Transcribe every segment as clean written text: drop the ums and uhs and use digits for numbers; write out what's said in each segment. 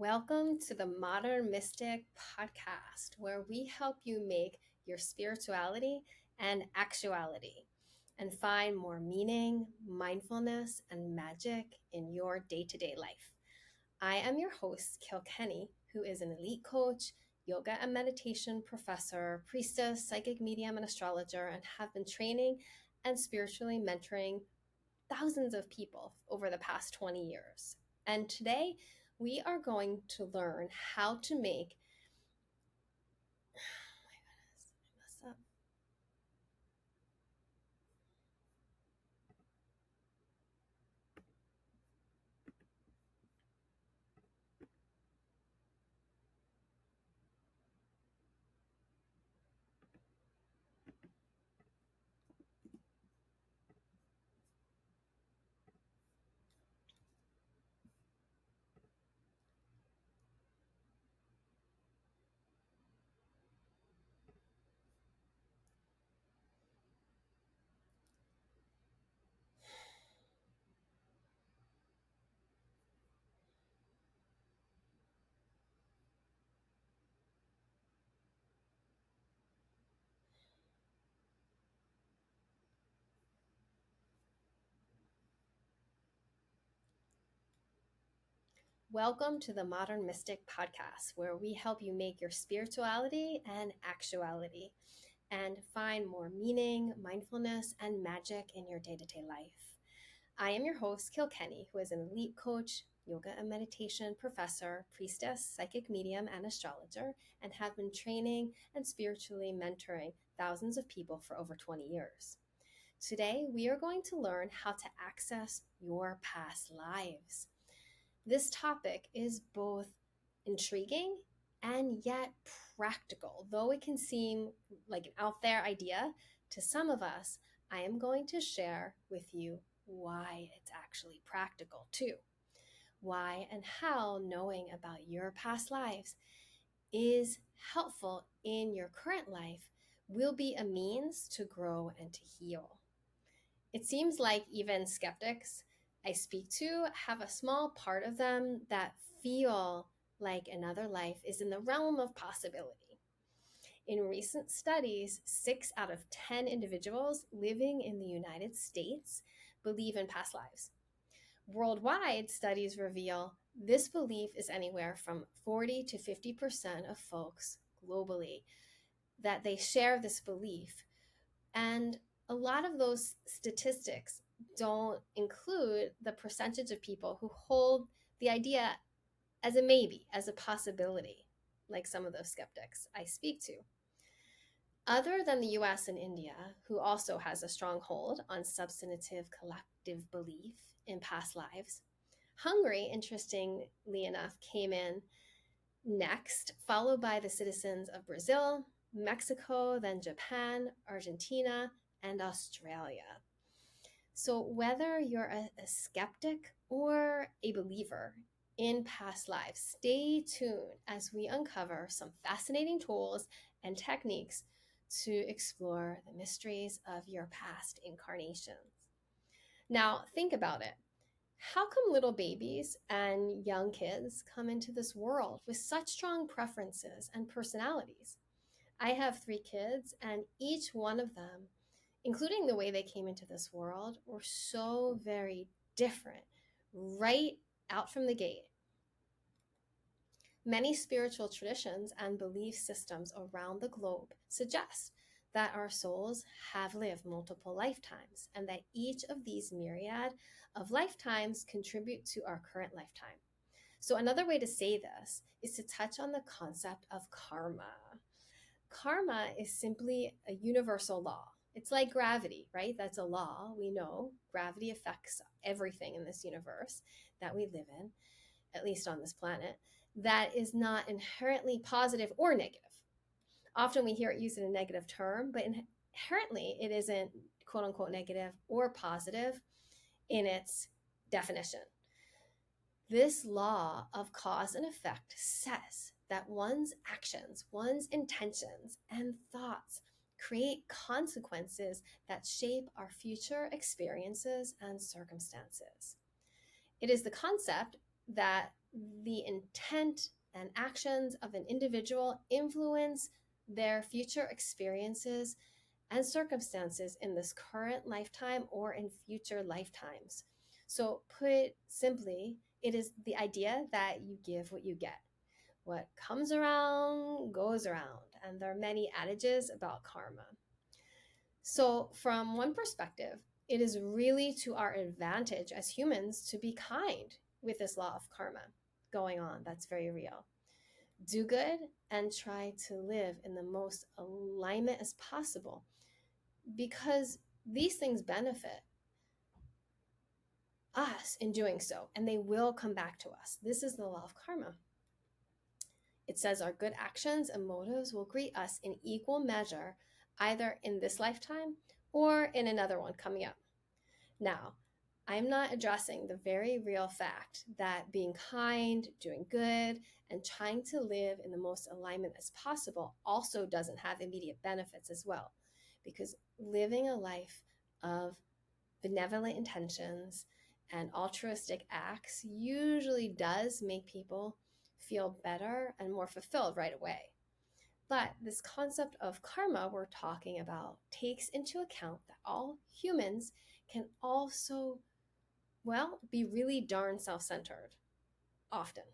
Welcome to the Modern Mystic podcast, where we help you make your spirituality an actuality and find more meaning, mindfulness, and magic in your day to day life. I am your host, Kilkenny, who is an elite coach, yoga and meditation professor, priestess, psychic medium, and astrologer, and have been training and spiritually mentoring thousands of people over the past 20 years. And today we are going to learn how to make Welcome to the Modern Mystic podcast, where we help you make your spirituality an actuality and find more meaning, mindfulness, and magic in your day to day life. I am your host, Kilkenny, who is an elite coach, yoga and meditation professor, priestess, psychic medium, and astrologer, and have been training and spiritually mentoring thousands of people for over 20 years. Today, we are going to learn how to access your past lives. This topic is both intriguing and yet practical. Though it can seem like an out there idea to some of us, I am going to share with you why it's actually practical too. Why and how knowing about your past lives is helpful in your current life will be a means to grow and to heal. It seems like even skeptics I speak to have a small part of them that feel like another life is in the realm of possibility. In recent studies, 6 out of 10 individuals living in the United States believe in past lives. Worldwide, studies reveal this belief is anywhere from 40 to 50% of folks globally that they share this belief. And a lot of those statistics don't include the percentage of people who hold the idea as a maybe, as a possibility, like some of those skeptics I speak to. Other than the US and India, who also has a strong hold on substantive collective belief in past lives, Hungary, interestingly enough, came in next, followed by the citizens of Brazil, Mexico, then Japan, Argentina, and Australia. So whether you're a skeptic or a believer in past lives, stay tuned as we uncover some fascinating tools and techniques to explore the mysteries of your past incarnations. Now, think about it. How come little babies and young kids come into this world with such strong preferences and personalities? I have 3 kids, and each one of them, including the way they came into this world, were so very different right out from the gate. Many spiritual traditions and belief systems around the globe suggest that our souls have lived multiple lifetimes and that each of these myriad of lifetimes contribute to our current lifetime. So another way to say this is to touch on the concept of karma. Karma is simply a universal law. It's like gravity, right? That's a law. We know gravity affects everything in this universe that we live in, at least on this planet, that is not inherently positive or negative. Often we hear it used in a negative term, but inherently it isn't quote unquote negative or positive in its definition. This law of cause and effect says that one's actions, one's intentions, and thoughts create consequences that shape our future experiences and circumstances. It is the concept that the intent and actions of an individual influence their future experiences and circumstances in this current lifetime or in future lifetimes. So, put simply, it is the idea that you give what you get. What comes around goes around. And there are many adages about karma. So, from one perspective, it is really to our advantage as humans to be kind with this law of karma going on. That's very real. Do good and try to live in the most alignment as possible because these things benefit us in doing so, and they will come back to us. This is the law of karma. It says our good actions and motives will greet us in equal measure, either in this lifetime or in another one coming up. Now, I'm not addressing the very real fact that being kind, doing good, and trying to live in the most alignment as possible also doesn't have immediate benefits as well. Because living a life of benevolent intentions and altruistic acts usually does make people feel better and more fulfilled right away. But this concept of karma we're talking about takes into account that all humans can also, well, be really darn self centered often.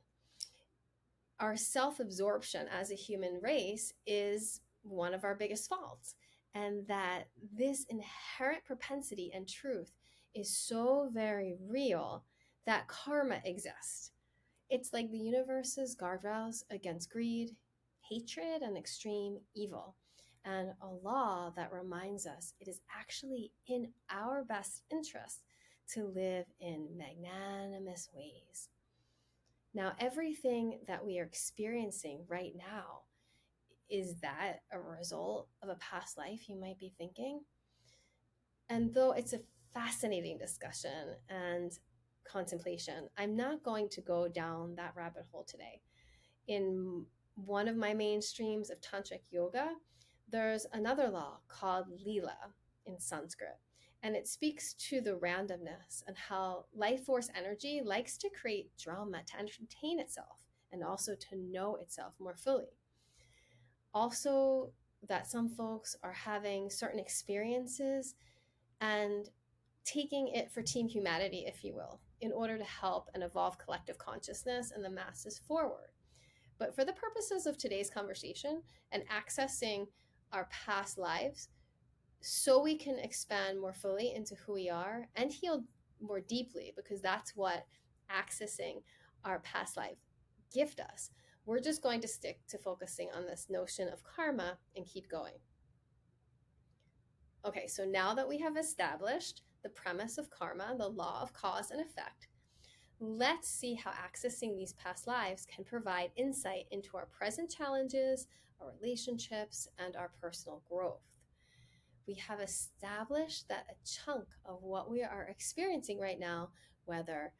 Our self absorption as a human race is one of our biggest faults. And that this inherent propensity and truth is so very real that karma exists. It's like the universe's guardrails against greed, hatred, and extreme evil, and a law that reminds us it is actually in our best interest to live in magnanimous ways. Now, everything that we are experiencing right now, is that a result of a past life, you might be thinking? And though it's a fascinating discussion and contemplation, I'm not going to go down that rabbit hole today. In one of my main streams of tantric yoga, there's another law called lila in Sanskrit, and it speaks to the randomness and how life force energy likes to create drama to entertain itself and also to know itself more fully. Also, that some folks are having certain experiences and taking it for team humanity, if you will, in order to help and evolve collective consciousness and the masses forward. But for the purposes of today's conversation and accessing our past lives, so we can expand more fully into who we are and heal more deeply, because that's what accessing our past life gift us. We're just going to stick to focusing on this notion of karma and keep going. Okay, so now that we have established the premise of karma, the law of cause and effect, let's see how accessing these past lives can provide insight into our present challenges, our relationships, and our personal growth. We have established that a chunk of what we are experiencing right now, whether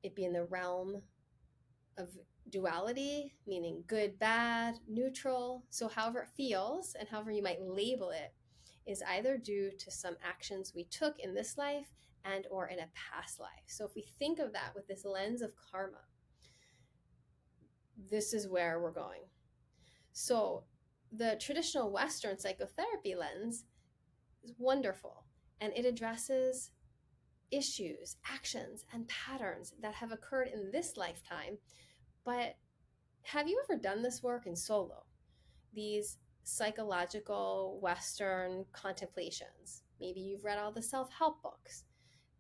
it be in the realm of duality, meaning good, bad, neutral, so however it feels and however you might label it, is either due to some actions we took in this life and or in a past life. So if we think of that with this lens of karma, this is where we're going. So the traditional Western psychotherapy lens is wonderful, and it addresses issues, actions, and patterns that have occurred in this lifetime. But have you ever done this work in solo? These psychological Western contemplations. Maybe you've read all the self-help books,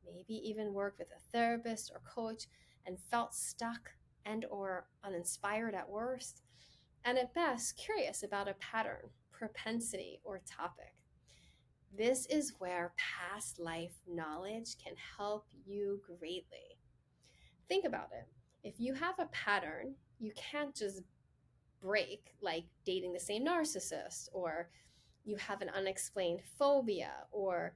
maybe even worked with a therapist or coach and felt stuck and or uninspired at worst, and at best curious about a pattern, propensity, or topic. This is where past life knowledge can help you greatly. Think about it. If you have a pattern, you can't just break, like dating the same narcissist, or you have an unexplained phobia, or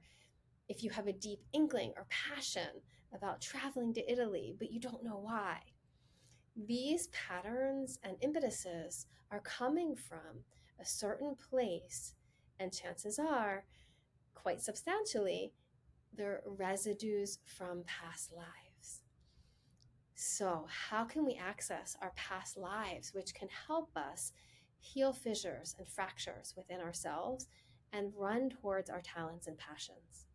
if you have a deep inkling or passion about traveling to Italy, but you don't know why. These patterns and impetuses are coming from a certain place, and chances are, quite substantially, they're residues from past lives. So, how can we access our past lives, which can help us heal fissures and fractures within ourselves and run towards our talents and passions?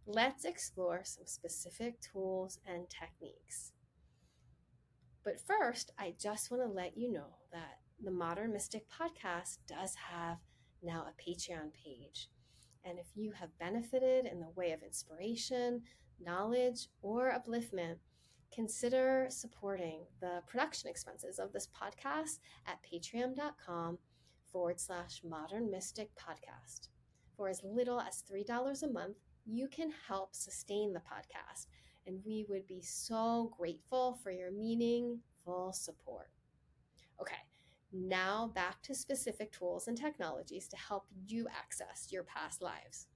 Let's explore some specific tools and techniques. But first, I just want to let you know that the Modern Mystic podcast does have now a Patreon page. And if you have benefited in the way of inspiration, knowledge, or upliftment, consider supporting the production expenses of this podcast at patreon.com/modern mystic podcast. For as little as $3 a month, you can help sustain the podcast, and we would be so grateful for your meaningful support. Okay, now back to specific tools and technologies to help you access your past lives.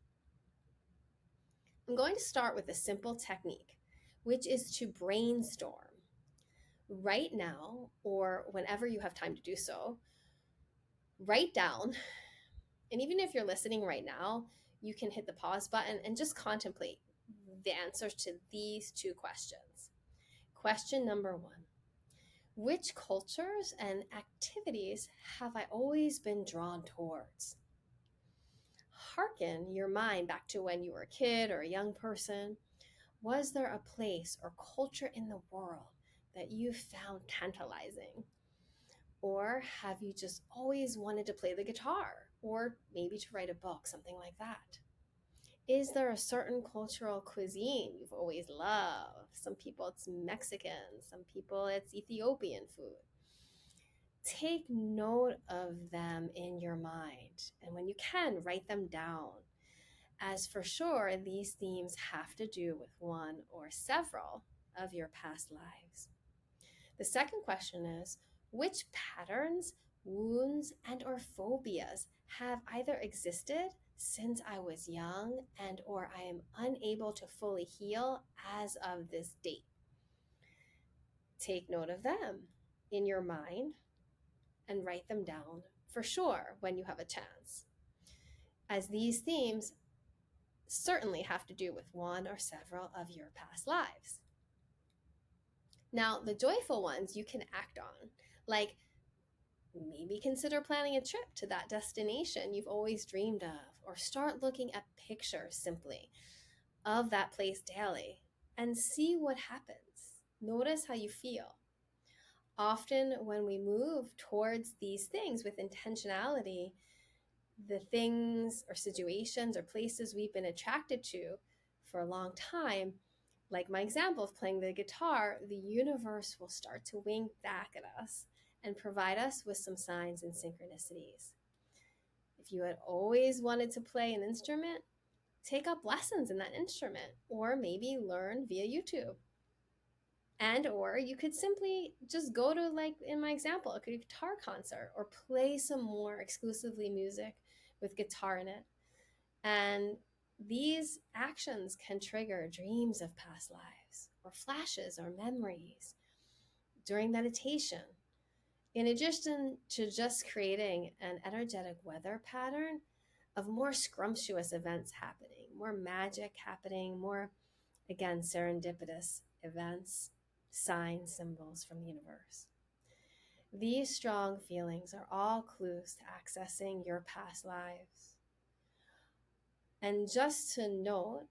I'm going to start with a simple technique, which is to brainstorm. Right now, or whenever you have time to do so, write down, and even if you're listening right now, you can hit the pause button and just contemplate the answers to these two questions. Question number one: which cultures and activities have I always been drawn towards? Hearken your mind back to when you were a kid or a young person. Was there a place or culture in the world that you found tantalizing? Or have you just always wanted to play the guitar or maybe to write a book, something like that? Is there a certain cultural cuisine you've always loved? Some people it's Mexican, some people it's Ethiopian food. Take note of them in your mind, and when you can, write them down, as for sure these themes have to do with one or several of your past lives. The second question is, which patterns, wounds, and or phobias have either existed since I was young and or I am unable to fully heal as of this date? Take note of them in your mind and write them down for sure when you have a chance, as these themes certainly have to do with one or several of your past lives. Now, the joyful ones you can act on, like maybe consider planning a trip to that destination you've always dreamed of, or start looking at pictures simply of that place daily and see what happens. Notice how you feel. Often, when we move towards these things with intentionality, the things or situations or places we've been attracted to for a long time, like my example of playing the guitar, the universe will start to wink back at us and provide us with some signs and synchronicities. If you had always wanted to play an instrument, take up lessons in that instrument, or maybe learn via YouTube. And or you could simply just go to, like in my example, a guitar concert, or play some more exclusively music with guitar in it. And these actions can trigger dreams of past lives, or flashes or memories during meditation. In addition to just creating an energetic weather pattern of more scrumptious events happening, more magic happening, more, again, serendipitous events, signs, symbols from the universe. These strong feelings are all clues to accessing your past lives. And just to note,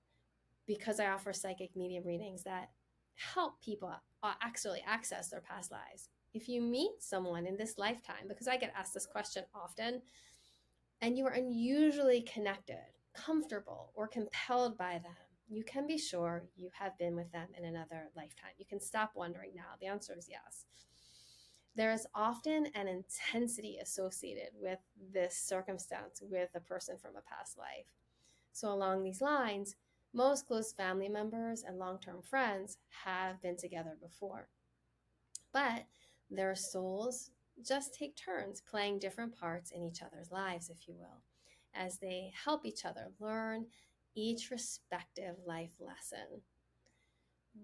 because I offer psychic medium readings that help people actually access their past lives, if you meet someone in this lifetime, because I get asked this question often, and you are unusually connected, comfortable, or compelled by them, you can be sure you have been with them in another lifetime. You can stop wondering now. The answer is yes. There is often an intensity associated with this circumstance with a person from a past life. So along these lines, most close family members and long-term friends have been together before. But their souls just take turns playing different parts in each other's lives, if you will, as they help each other learn each respective life lesson.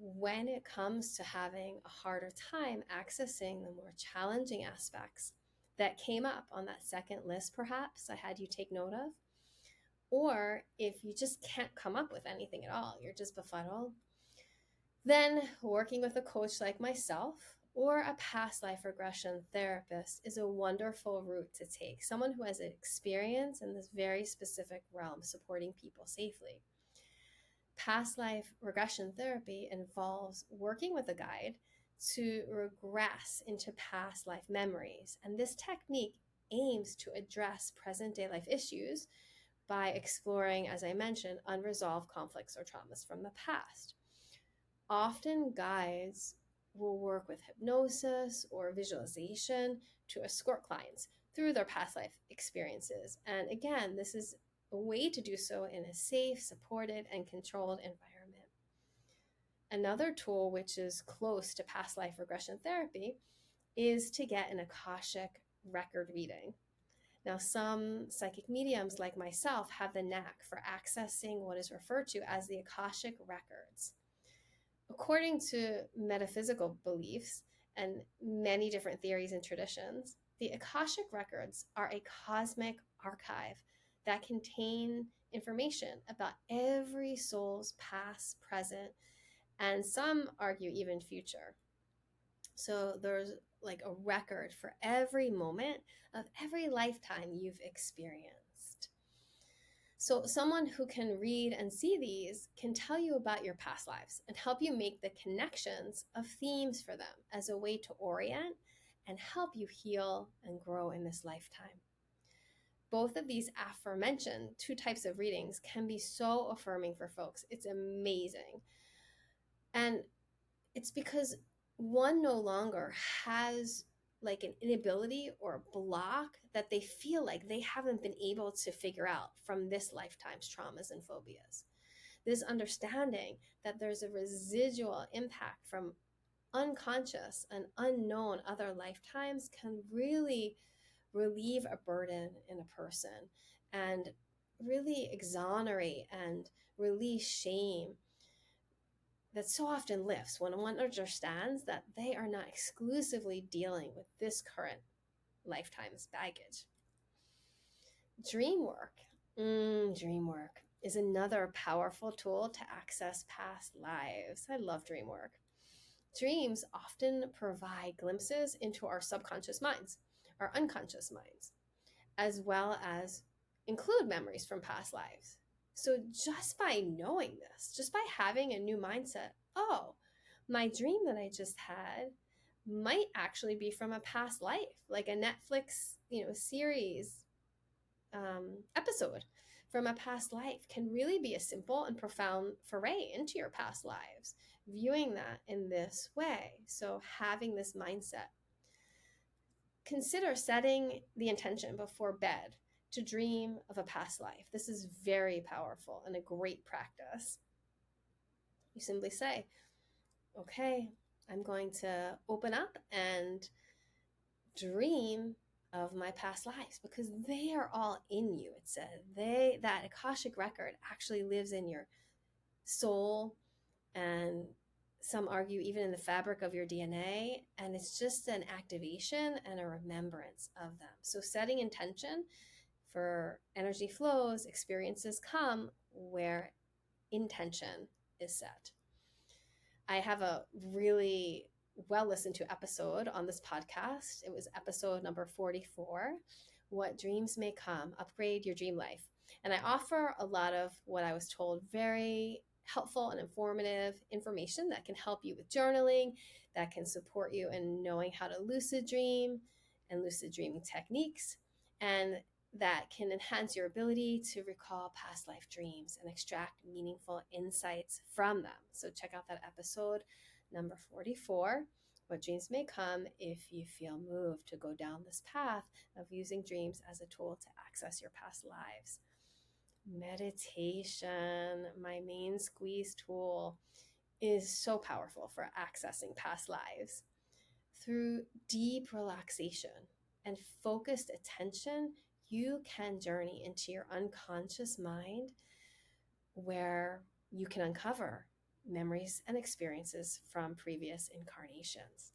When it comes to having a harder time accessing the more challenging aspects that came up on that second list, perhaps I had you take note of, or if you just can't come up with anything at all, you're just befuddled, Then, working with a coach like myself or a past life regression therapist is a wonderful route to take. Someone who has experience in this very specific realm, supporting people safely. Past life regression therapy involves working with a guide to regress into past life memories. And this technique aims to address present day life issues by exploring, as I mentioned, unresolved conflicts or traumas from the past. Often, guides will work with hypnosis or visualization to escort clients through their past life experiences. And again, this is a way to do so in a safe, supported, and controlled environment. Another tool, which is close to past life regression therapy, is to get an Akashic record reading. Now, some psychic mediums like myself have the knack for accessing what is referred to as the Akashic records. According to metaphysical beliefs and many different theories and traditions, the Akashic records are a cosmic archive that contain information about every soul's past, present, and some argue even future. So there's like a record for every moment of every lifetime you've experienced. So someone who can read and see these can tell you about your past lives and help you make the connections of themes for them as a way to orient and help you heal and grow in this lifetime. Both of these aforementioned two types of readings can be so affirming for folks. It's amazing. And it's because one no longer has like an inability or a block that they feel like they haven't been able to figure out from this lifetime's traumas and phobias. This understanding that there's a residual impact from unconscious and unknown other lifetimes can really relieve a burden in a person and really exonerate and release shame that so often lifts when one understands that they are not exclusively dealing with this current lifetime's baggage. Dream work. Dream work is another powerful tool to access past lives. I love dream work. Dreams often provide glimpses into our subconscious minds, our unconscious minds, as well as include memories from past lives. So just by knowing this, just by having a new mindset, oh, my dream that I just had might actually be from a past life, like a Netflix, series episode from a past life can really be a simple and profound foray into your past lives, viewing that in this way. So having this mindset. Consider setting the intention before bed to dream of a past life. This is very powerful and a great practice. You simply say, okay, I'm going to open up and dream of my past lives because they are all in you. It said that Akashic record actually lives in your soul, and some argue even in the fabric of your DNA, and it's just an activation and a remembrance of them. So setting intention for energy flows, experiences come where intention is set. I have a really well listened to episode on this podcast. It was episode number 44, What Dreams May Come, Upgrade Your Dream Life. And I offer a lot of what I was told, very helpful and informative information that can help you with journaling, that can support you in knowing how to lucid dream and lucid dreaming techniques, and that can enhance your ability to recall past life dreams and extract meaningful insights from them. So check out that episode number 44, What Dreams May Come, if you feel moved to go down this path of using dreams as a tool to access your past lives. Meditation, my main squeeze tool, is so powerful for accessing past lives. Through deep relaxation and focused attention, you can journey into your unconscious mind where you can uncover memories and experiences from previous incarnations.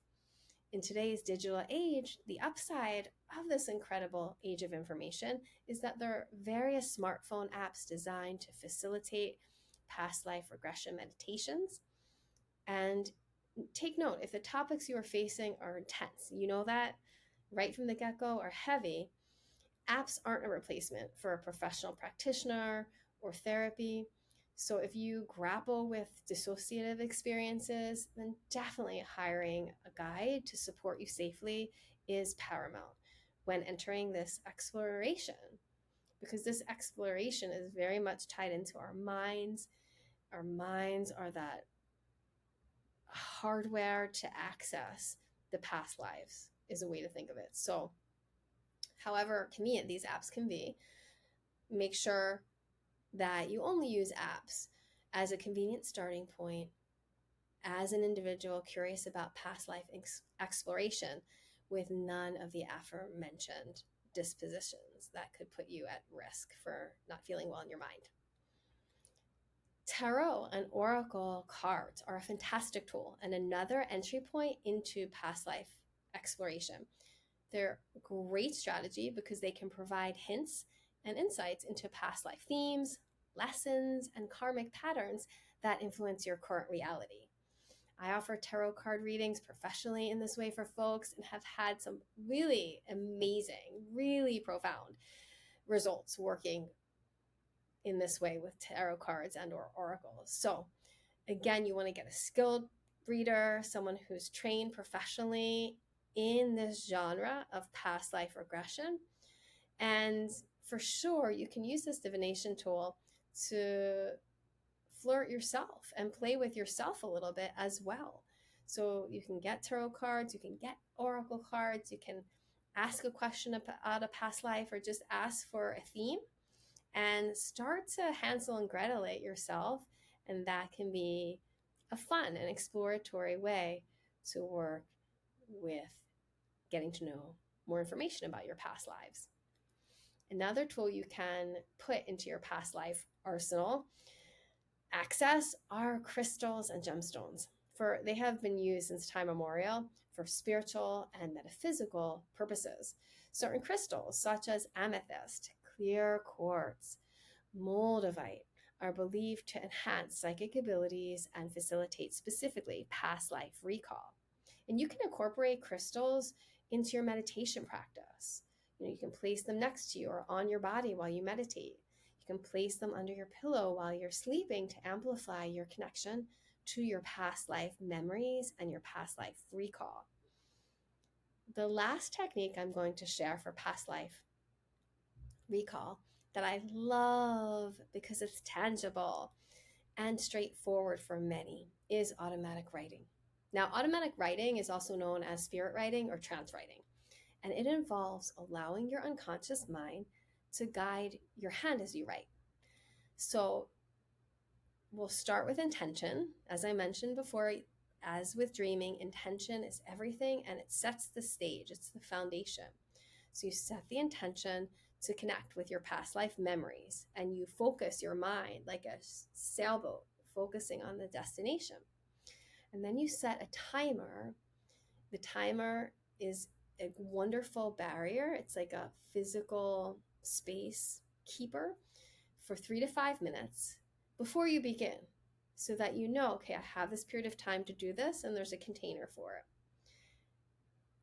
In today's digital age, the upside of this incredible age of information is that there are various smartphone apps designed to facilitate past life regression meditations. And take note, if the topics you are facing are intense, you know that right from the get-go, are heavy, apps aren't a replacement for a professional practitioner or therapy. So if you grapple with dissociative experiences, then definitely hiring a guide to support you safely is paramount when entering this exploration, because this exploration is very much tied into our minds. Our minds are that hardware to access the past lives, is a way to think of it. So however convenient these apps can be, make sure that you only use apps as a convenient starting point as an individual curious about past life exploration, with none of the aforementioned dispositions that could put you at risk for not feeling well in your mind. Tarot and oracle cards are a fantastic tool and another entry point into past life exploration. They're a great strategy because they can provide hints and insights into past life themes, lessons, and karmic patterns that influence your current reality. I offer tarot card readings professionally in this way for folks and have had some really amazing, really profound results working in this way with tarot cards and or oracles. So again, you want to get a skilled reader, someone who's trained professionally in this genre of past life regression. And for sure, you can use this divination tool to flirt yourself and play with yourself a little bit as well. So you can get tarot cards, you can get oracle cards, you can ask a question about a past life or just ask for a theme and start to Hansel and Gretel it yourself. And that can be a fun and exploratory way to work with getting to know more information about your past lives. Another tool you can put into your past life arsenal access are crystals and gemstones. For they have been used since time immemorial for spiritual and metaphysical purposes. Certain crystals, such as amethyst, clear quartz, moldavite, are believed to enhance psychic abilities and facilitate specifically past life recall. And you can incorporate crystals into your meditation practice. You can place them next to you or on your body while you meditate. You can place them under your pillow while you're sleeping to amplify your connection to your past life memories and your past life recall. The last technique I'm going to share for past life recall that I love because it's tangible and straightforward for many is automatic writing. Now, automatic writing is also known as spirit writing or trance writing, and it involves allowing your unconscious mind to guide your hand as you write. So we'll start with intention. As I mentioned before, as with dreaming, intention is everything and it sets the stage, it's the foundation. So you set the intention to connect with your past life memories and you focus your mind like a sailboat, focusing on the destination. And then you set a timer. The timer is a wonderful barrier. It's like a physical space keeper for 3 to 5 minutes before you begin, so that you know, okay, I have this period of time to do this and there's a container for it.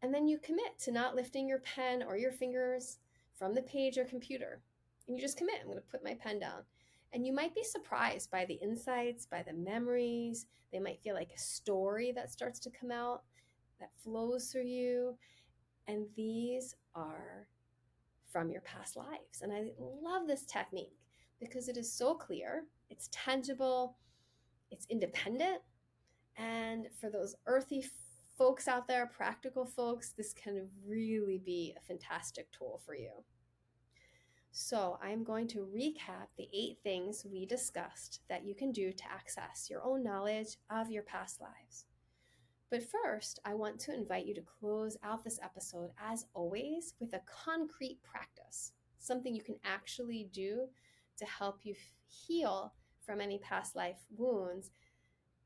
And then you commit to not lifting your pen or your fingers from the page or computer. And you just commit, I'm going to put my pen down. And you might be surprised by the insights, by the memories. They might feel like a story that starts to come out, that flows through you. And these are from your past lives. And I love this technique because it is so clear, it's tangible, it's independent. And for those earthy folks out there, practical folks, this can really be a fantastic tool for you. So I'm going to recap the 8 things we discussed that you can do to access your own knowledge of your past lives. But first, I want to invite you to close out this episode, as always, with a concrete practice, something you can actually do to help you heal from any past life wounds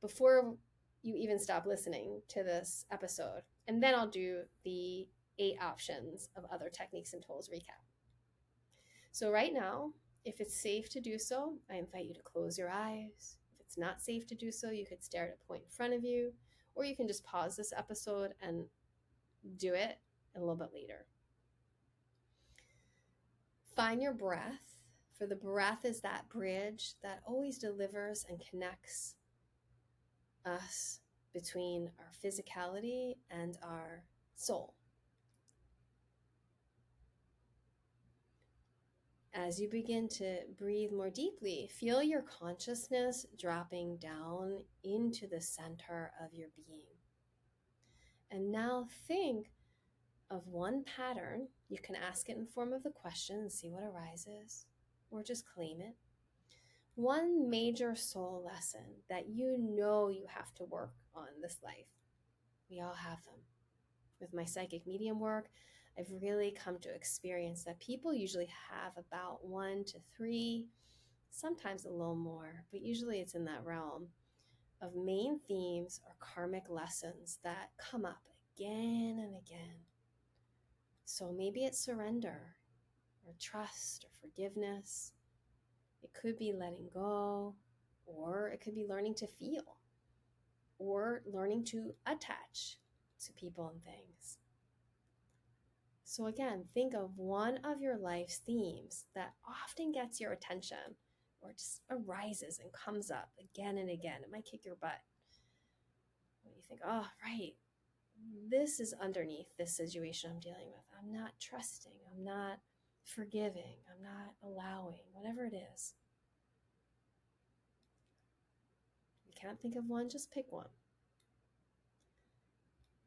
before you even stop listening to this episode. And then I'll do the 8 options of other techniques and tools recap. So right now, if it's safe to do so, I invite you to close your eyes. If it's not safe to do so, you could stare at a point in front of you, or you can just pause this episode and do it a little bit later. Find your breath, for the breath is that bridge that always delivers and connects us between our physicality and our soul. As you begin to breathe more deeply, feel your consciousness dropping down into the center of your being. And now think of one pattern. You can ask it in form of the question and see what arises, or just claim it. One major soul lesson that you know you have to work on this life. We all have them. With my psychic medium work, I've really come to experience that people usually have about 1 to 3, sometimes a little more, but usually it's in that realm of main themes or karmic lessons that come up again and again. So maybe it's surrender or trust or forgiveness. It could be letting go, or it could be learning to feel, or learning to attach to people and things. So again, think of one of your life's themes that often gets your attention or just arises and comes up again and again. It might kick your butt. When you think, oh, right, this is underneath this situation I'm dealing with. I'm not trusting. I'm not forgiving. I'm not allowing, whatever it is. You can't think of one, just pick one.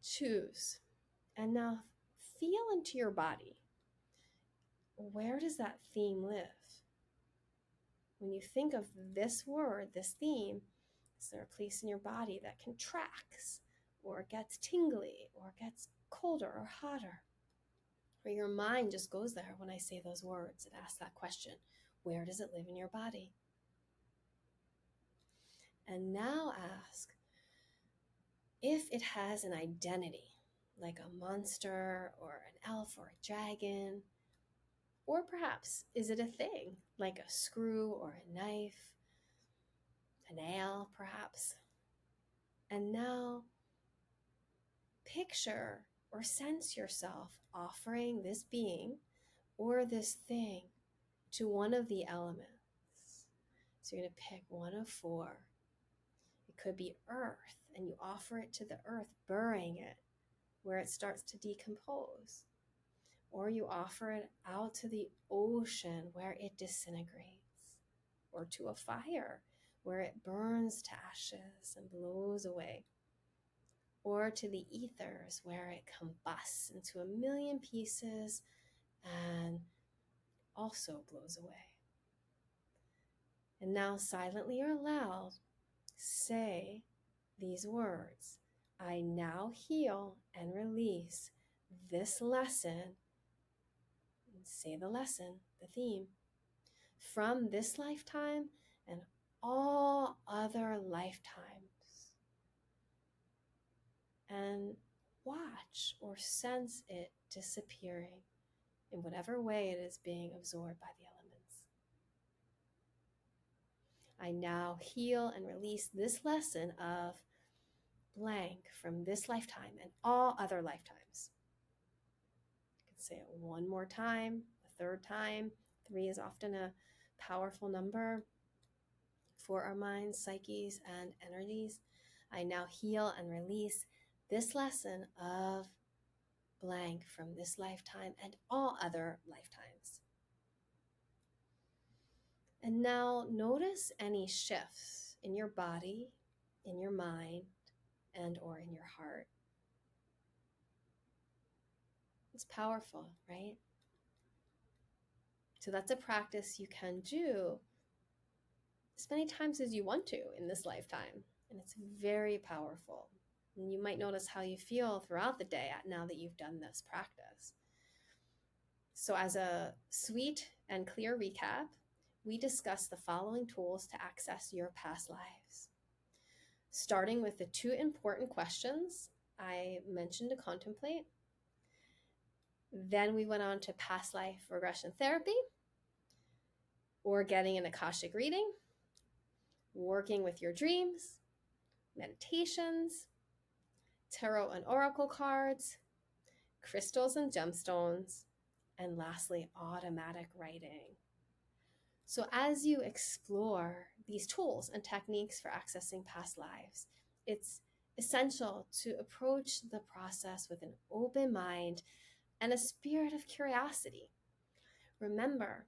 Choose. And now feel into your body. Where does that theme live? When you think of this word, this theme, is there a place in your body that contracts or gets tingly or gets colder or hotter? Or your mind just goes there when I say those words. It asks that question. Where does it live in your body? And now ask if it has an identity, like a monster or an elf or a dragon. Or perhaps, is it a thing, like a screw or a knife, a nail perhaps? And now picture or sense yourself offering this being or this thing to one of the elements. So you're going to pick one of 4. It could be earth, and you offer it to the earth, burying it where it starts to decompose. Or you offer it out to the ocean where it disintegrates, or to a fire where it burns to ashes and blows away, or to the ethers where it combusts into a million pieces and also blows away. And now silently or loud, say these words. I now heal and release this lesson. Say the lesson, the theme, from this lifetime and all other lifetimes. And watch or sense it disappearing in whatever way it is being absorbed by the elements. I now heal and release this lesson of blank from this lifetime and all other lifetimes. You can say it one more time, a third time. 3 is often a powerful number for our minds, psyches, and energies. I now heal and release this lesson of blank from this lifetime and all other lifetimes. And now notice any shifts in your body, in your mind, and or in your heart. It's powerful, right? So that's a practice you can do as many times as you want to in this lifetime. And it's very powerful. And you might notice how you feel throughout the day now that you've done this practice. So as a sweet and clear recap, we discussed the following tools to access your past lives. Starting with the 2 important questions I mentioned to contemplate. Then we went on to past life regression therapy or getting an Akashic reading. working with your dreams, meditations, tarot and oracle cards, crystals and gemstones, and lastly, automatic writing. So, as you explore these tools and techniques for accessing past lives, it's essential to approach the process with an open mind and a spirit of curiosity. Remember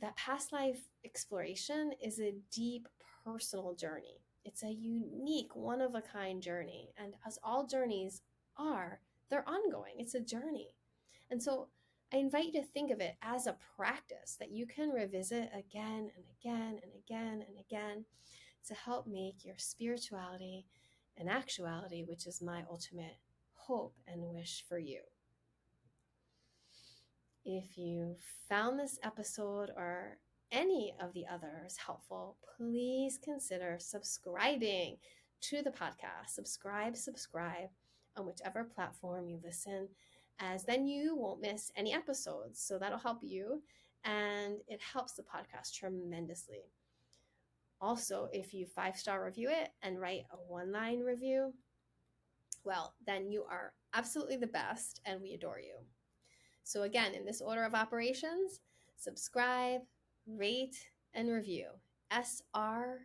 that past life exploration is a deep personal journey. It's a unique, one of a kind journey. And as all journeys are, they're ongoing. It's a journey. And so I invite you to think of it as a practice that you can revisit again and again and again and again to help make your spirituality an actuality, which is my ultimate hope and wish for you. If you found this episode or any of the others helpful, please consider subscribing to the podcast. Subscribe on whichever platform you listen, as then you won't miss any episodes. So that'll help you, and it helps the podcast tremendously. Also, if you 5-star review it and write a 1-line review, well, then you are absolutely the best, and we adore you. So again, in this order of operations: subscribe, rate, and review. SRR.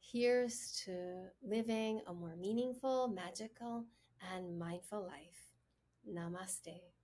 Here's to living a more meaningful, magical, and mindful life. Namaste.